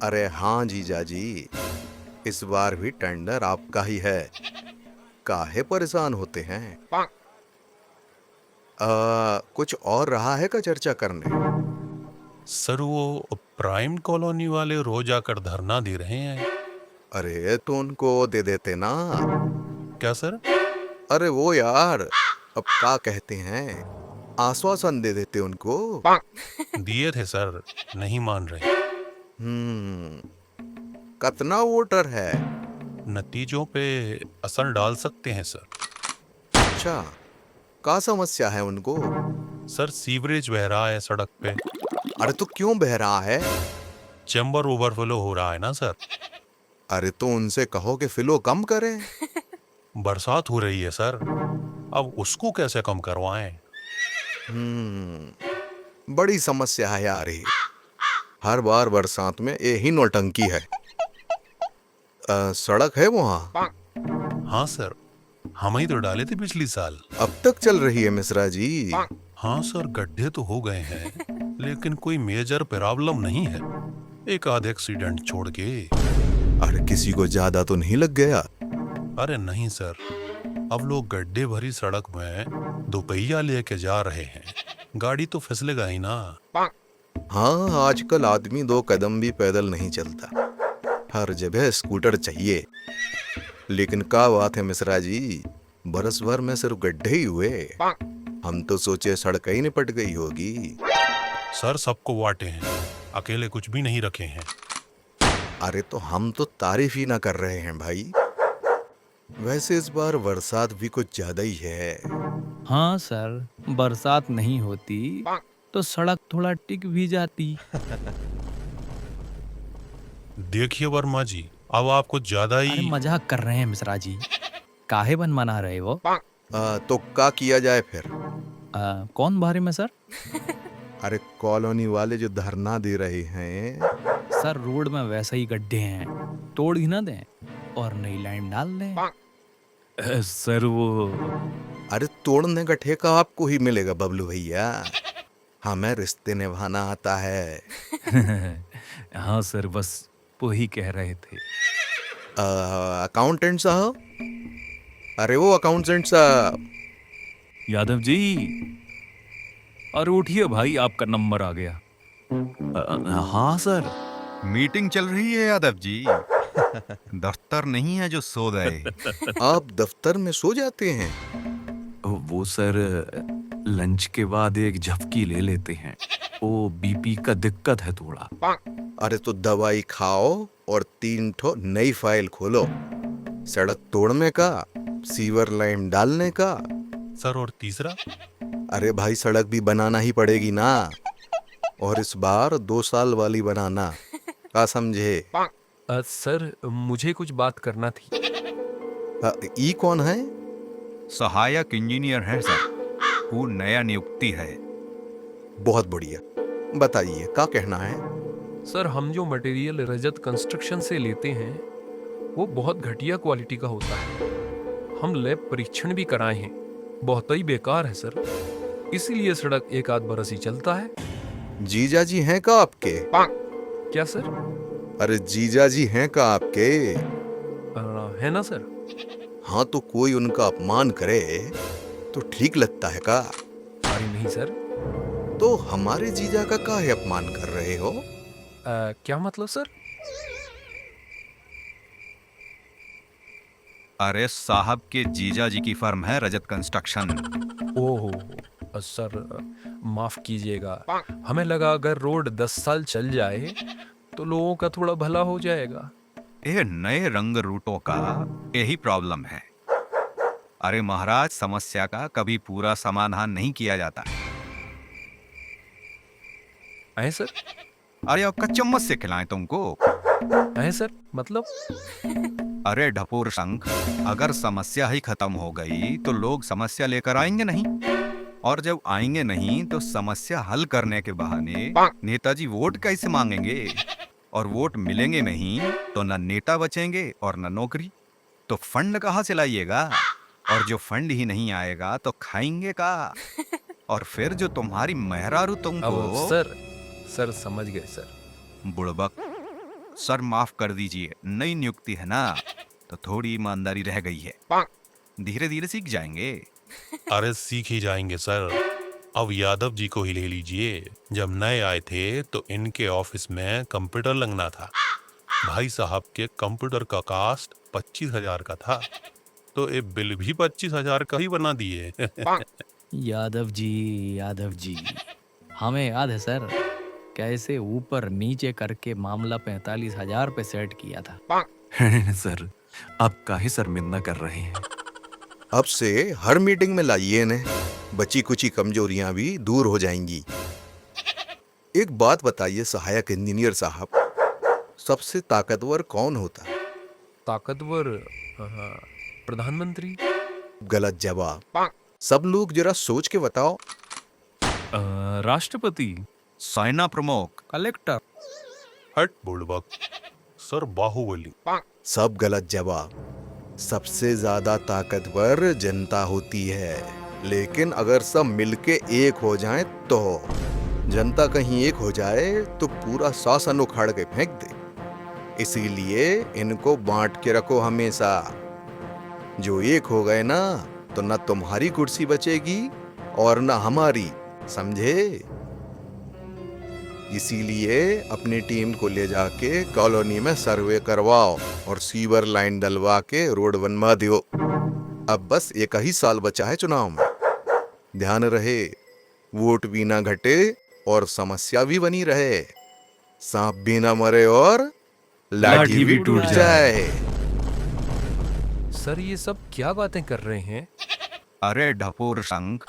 अरे हाँ जीजा जी, इस बार भी टेंडर आपका ही है। काहे परेशान होते हैं? कुछ और रहा है का चर्चा करने? सर वो प्राइम कॉलोनी वाले रोज आकर धरना दे रहे हैं। अरे तो उनको दे देते ना। क्या सर? अरे वो यार, अब क्या कहते हैं, आश्वासन दे देते उनको। दिए थे सर, नहीं मान रहे। हम्म। कितना वोटर है? नतीजों पे असर डाल सकते हैं सर। अच्छा, क्या समस्या है उनको? सर सीवरेज बह रहा है सड़क पे। अरे तो क्यों बह रहा है? चैम्बर ओवरफ्लो हो रहा है ना सर। अरे तो उनसे कहो कि फिलो कम करें। बरसात हो रही है सर, अब उसको कैसे कम करवाएं? बड़ी समस्या है यार ये। हर बार बरसात में यही नौटंकी है। सड़क है वहाँ? हाँ सर, हम ही तो डाले थे पिछली साल। अब तक चल रही है मिश्रा जी? हाँ सर, गड्ढे तो हो गए हैं, लेकिन कोई मेजर प्रॉब्लम नहीं है। एक आध एक्सीडेंट छोड़ के। अरे किसी को ज्यादा तो नहीं लग गया? अरे नहीं सर, अब लोग गड्ढे भरी सड़क में दोपहिया लेके जा रहे हैं। गाड़ी तो फिसलेगा ही ना। हाँ, आजकल आदमी दो कदम भी पैदल नहीं चलता, हर जगह स्कूटर चाहिए। लेकिन क्या बात है मिश्रा जी, बरस भर में सिर्फ गड्ढे ही हुए। हम तो सोचे सड़क ही निपट गई होगी। सर सबको वाटे हैं, अकेले कुछ भी नहीं रखे हैं। अरे तो हम तो तारीफ ही ना कर रहे हैं भाई। वैसे इस बार बरसात भी कुछ ज्यादा ही है। हाँ सर, बरसात नहीं होती तो सड़क थोड़ा टिक भी जाती। देखिए वर्मा जी, अब आप कुछ ज्यादा अरे ही। मजाक कर रहे हैं मिश्रा जी, काहे बन मना रहे हो? तो क्या किया जाए फिर? कौन बारे में सर? अरे कॉलोनी वाले जो धरना दे रहे हैं। सर रोड में वैसे ही गड्ढे हैं, तोड़ ही ना दें और नई लाइन डाल दें। सर वो अरे तोड़ने का ठेका आपको ही मिलेगा बबलू भैया, हमें रिश्ते निभाना आता है। हाँ सर, बस वो ही कह रहे थे। अकाउंटेंट साहब, अरे वो अकाउंटेंट साहब। यादव जी, अरे उठिए भाई, आपका नंबर आ गया। हाँ सर। मीटिंग चल रही है यादव जी। दफ्तर नहीं है जो सो गए। आप दफ्तर में सो जाते हैं? वो सर, लंच के बाद एक झपकी ले लेते हैं, वो बीपी का दिक्कत है थोड़ा। अरे तो दवाई खाओ और 3 ठो नई फाइल खोलो, सड़क तोड़ने का, सीवर लाइन डालने का। सर और तीसरा? अरे भाई सड़क भी बनाना ही पड़ेगी ना, और इस बार 2 साल वाली बनाना, क्या समझे? सर मुझे कुछ बात करना थी। ई कौन है? सहायक इंजीनियर है सर, वो नया नियुक्ति है। बहुत बढ़िया, बताइए क्या कहना है? सर हम जो मटेरियल रजत कंस्ट्रक्शन से लेते हैं वो बहुत घटिया क्वालिटी का होता है। हम लैब परीक्षण भी कराए हैं, बहुत ही बेकार है सर। इसीलिए सड़क एक आध बरस ही चलता है। जीजा जी हैं का आपके? क्या सर? अरे जीजा जी हैं का आपके? है ना सर? हाँ, तो कोई उनका अपमान करे तो ठीक लगता है का? अरे नहीं सर। तो हमारे जीजा का काहे अपमान कर रहे हो? क्या मतलब सर? अरे साहब के जीजा जी की फर्म है रजत कंस्ट्रक्शन। ओहो सर, माफ कीजिएगा, हमें लगा अगर रोड 10 साल चल जाए तो लोगों का थोड़ा भला हो जाएगा। ये नए रंग रूटों का यही प्रॉब्लम है। अरे महाराज, समस्या का कभी पूरा समाधान नहीं किया जाता। है सर? अरे आपका चम्मच से खिलाएं तुमको? है सर, मतलब? अरे ढपोर शंख, अगर समस्या ही खत्म हो गई तो लोग समस्या लेकर आएंगे नहीं, और जब आएंगे नहीं तो समस्या हल करने के बहाने नेताजी वोट कैसे मांगेंगे? और वोट मिलेंगे नहीं तो न नेता बचेंगे और न नौकरी। तो फंड कहाँ से लाइएगा? और जो फंड ही नहीं आएगा तो खाएंगे का? और फिर जो तुम्हारी मेहरारू अब तुमको। सर, सर समझ गए सर। बुड़बक, सर माफ कर दीजिए, नई नियुक्ति है ना, तो थोड़ी ईमानदारी रह गई है। धीरे धीरे सीख जाएंगे। अरे सीख ही जाएंगे सर। अब यादव जी को ही ले लीजिए। जब नए आए थे तो इनके ऑफिस में कंप्यूटर लगना था। भाई साहब के कंप्यूटर का कास्ट 25,000 का था, तो ये बिल भी 25,000 का ही बना दिए। यादव जी, हमें याद है सर, कैसे ऊपर नीचे करके मामला 45,000 पे सेट किया था। सर, आप काहे शर्मिंदा कर रहे हैं? अब से हर मीटिंग में लाइए ने, बची कुची कमजोरियां भी दूर हो जाएंगी। एक बात बताइए सहायक इंजीनियर साहब, सबसे ताकतवर कौन होता है? ताकतवर प्रधानमंत्री। गलत जवाब। सब लोग जरा सोच के बताओ। राष्ट्रपति। सेना प्रमुख। कलेक्टर। हट बुड़बक। सर बाहुबली। सब गलत जवाब। सबसे ज्यादा ताकतवर जनता होती है, लेकिन अगर सब मिलके एक हो जाएं तो जनता कहीं एक हो जाए तो पूरा शासन उखाड़ के फेंक दे। इसीलिए इनको बांट के रखो हमेशा। जो एक हो गए ना, तो न तुम्हारी कुर्सी बचेगी और न हमारी, समझे? इसीलिए अपनी टीम को ले जाके कॉलोनी में सर्वे करवाओ और सीवर लाइन डलवा के रोड बनवा दो। अब बस एक ही साल बचा है चुनाव में। ध्यान रहे, वोट भी ना घटे और समस्या भी बनी रहे। सांप भी ना मरे और लाठी भी टूट जाए। सर ये सब क्या बातें कर रहे हैं? अरे ढपोर संघ,